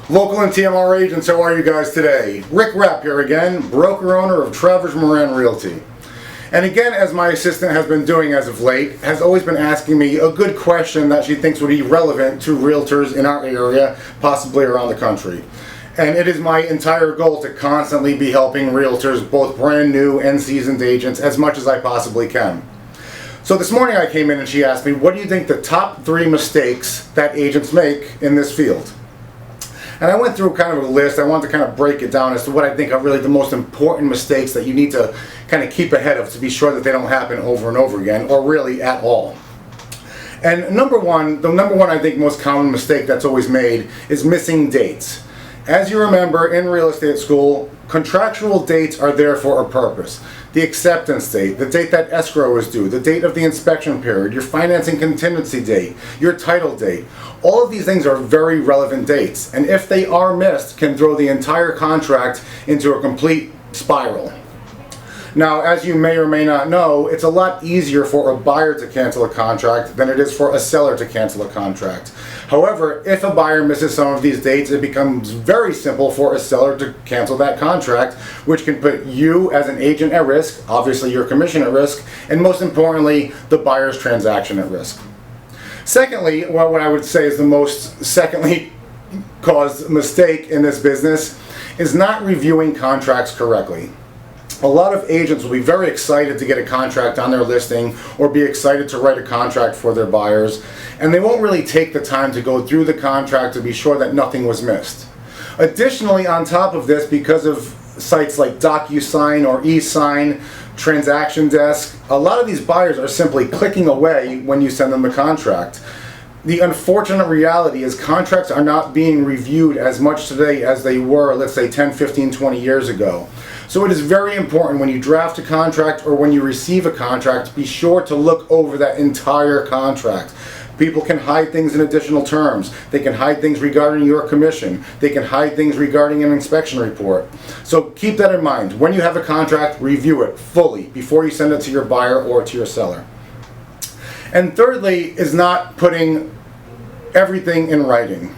Local and TMR agents, how are you guys today? Rick Rapp here again, broker-owner of Travers Moran Realty. And again, as my assistant has been doing as of late, has always been asking me a good question that she thinks would be relevant to realtors in our area, possibly around the country. And it is my entire goal to constantly be helping realtors, both brand new and seasoned agents, as much as I possibly can. So this morning I came in and she asked me, what do you think the top 3 mistakes that agents make in this field? And I went through kind of a list. I wanted to kind of break it down as to what I think are really the most important mistakes that you need to kind of keep ahead of to be sure that they don't happen over and over again, or really at all. And the number one I think most common mistake that's always made is missing dates. As you remember, in real estate school, contractual dates are there for a purpose. The acceptance date, the date that escrow is due, the date of the inspection period, your financing contingency date, your title date. All of these things are very relevant dates, and if they are missed, can throw the entire contract into a complete spiral. Now, as you may or may not know, it's a lot easier for a buyer to cancel a contract than it is for a seller to cancel a contract. However, if a buyer misses some of these dates, it becomes very simple for a seller to cancel that contract, which can put you as an agent at risk, obviously your commission at risk, and most importantly, the buyer's transaction at risk. Secondly, what I would say is the most caused mistake in this business is not reviewing contracts correctly. A lot of agents will be very excited to get a contract on their listing or be excited to write a contract for their buyers, and they won't really take the time to go through the contract to be sure that nothing was missed. Additionally, on top of this, because of sites like DocuSign or eSign, Transaction Desk, a lot of these buyers are simply clicking away when you send them the contract. The unfortunate reality is contracts are not being reviewed as much today as they were, let's say 10, 15, 20 years ago. So it is very important when you draft a contract or when you receive a contract, be sure to look over that entire contract. People can hide things in additional terms. They can hide things regarding your commission. They can hide things regarding an inspection report. So keep that in mind. When you have a contract, review it fully before you send it to your buyer or to your seller. And thirdly is not putting everything in writing.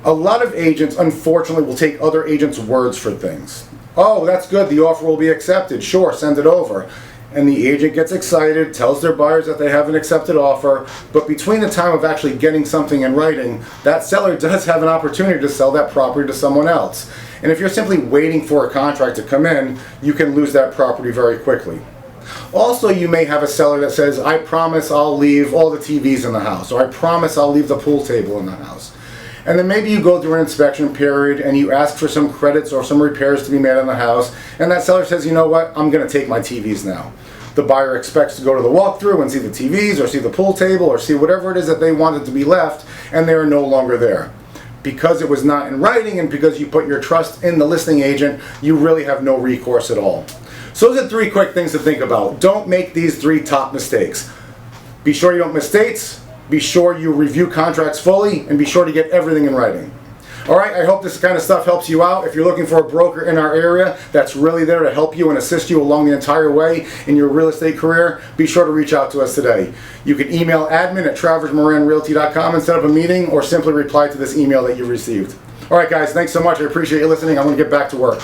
A lot of agents, unfortunately, will take other agents' words for things. Oh, that's good, the offer will be accepted. Sure, send it over. And the agent gets excited, tells their buyers that they have an accepted offer, but between the time of actually getting something in writing, that seller does have an opportunity to sell that property to someone else. And if you're simply waiting for a contract to come in, you can lose that property very quickly. Also, you may have a seller that says, I promise I'll leave all the TVs in the house, or I promise I'll leave the pool table in the house. And then maybe you go through an inspection period and you ask for some credits or some repairs to be made on the house, and that seller says, you know what, I'm going to take my TVs now. The buyer expects to go to the walkthrough and see the TVs or see the pool table or see whatever it is that they wanted to be left, and they are no longer there. Because it was not in writing and because you put your trust in the listing agent, you really have no recourse at all. So those are 3 quick things to think about. Don't make these 3 top mistakes. Be sure you don't miss dates. Be sure you review contracts fully, and be sure to get everything in writing. Alright, I hope this kind of stuff helps you out. If you're looking for a broker in our area that's really there to help you and assist you along the entire way in your real estate career, be sure to reach out to us today. You can email admin@traversmoranrealty.com and set up a meeting, or simply reply to this email that you received. Alright guys, thanks so much. I appreciate you listening. I'm going to get back to work.